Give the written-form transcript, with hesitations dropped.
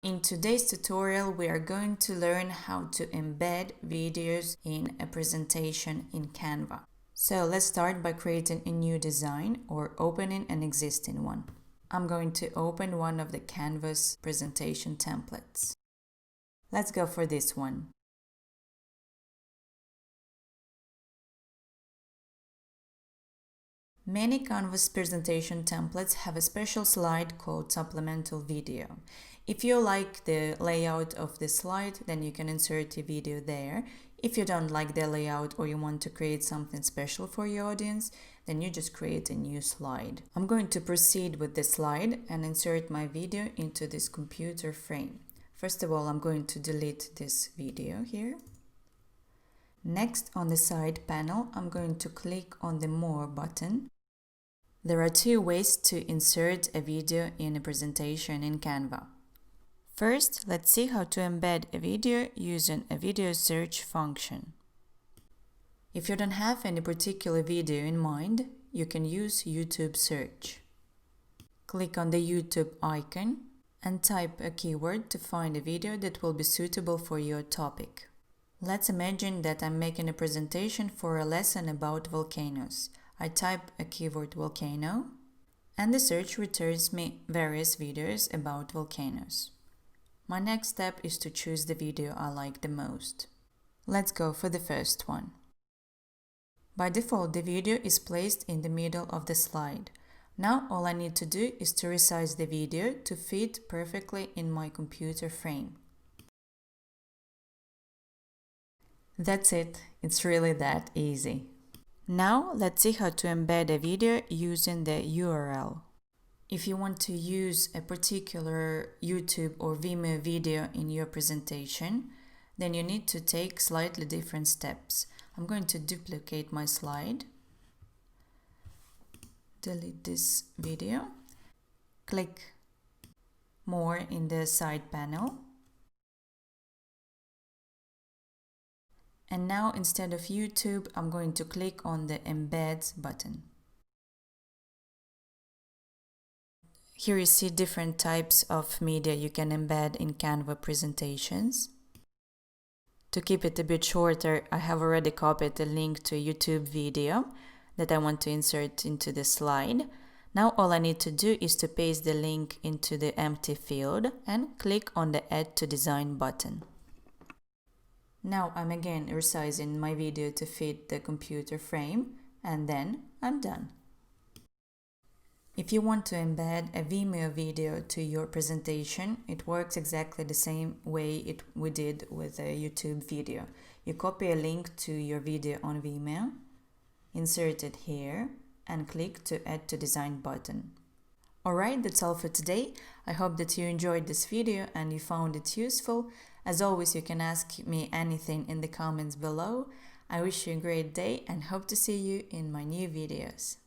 In today's tutorial, we are going to learn how to embed videos in a presentation in Canva. So let's start by creating a new design or opening an existing one. I'm going to open one of the Canva's presentation templates. Let's go for this one. Many Canvas presentation templates have a special slide called supplemental video. If you like the layout of the slide, then you can insert a video there. If you don't like the layout or you want to create something special for your audience, then you just create a new slide. I'm going to proceed with the slide and insert my video into this computer frame. First of all, I'm going to delete this video here. Next, on the side panel, I'm going to click on the More button. There are two ways to insert a video in a presentation in Canva. First, let's see how to embed a video using a video search function. If you don't have any particular video in mind, you can use YouTube search. Click on the YouTube icon and type a keyword to find a video that will be suitable for your topic. Let's imagine that I'm making a presentation for a lesson about volcanoes. I type a keyword volcano, and the search returns me various videos about volcanoes. My next step is to choose the video I like the most. Let's go for the first one. By default, the video is placed in the middle of the slide. Now all I need to do is to resize the video to fit perfectly in my computer frame. That's it. It's really that easy. Now let's see how to embed a video using the URL. If you want to use a particular YouTube or Vimeo video in your presentation, then you need to take slightly different steps. I'm going to duplicate my slide, delete this video, click More in the side panel. And now instead of YouTube, I'm going to click on the Embed button. Here you see different types of media you can embed in Canva presentations. To keep it a bit shorter, I have already copied a link to a YouTube video that I want to insert into the slide. Now all I need to do is to paste the link into the empty field and click on the Add to Design button. Now I'm again resizing my video to fit the computer frame, and then I'm done. If you want to embed a Vimeo video to your presentation, it works exactly the same way we did with a YouTube video. You copy a link to your video on Vimeo, insert it here, and click to Add to Design button. Alright, that's all for today. I hope that you enjoyed this video and you found it useful. As always, you can ask me anything in the comments below. I wish you a great day and hope to see you in my new videos.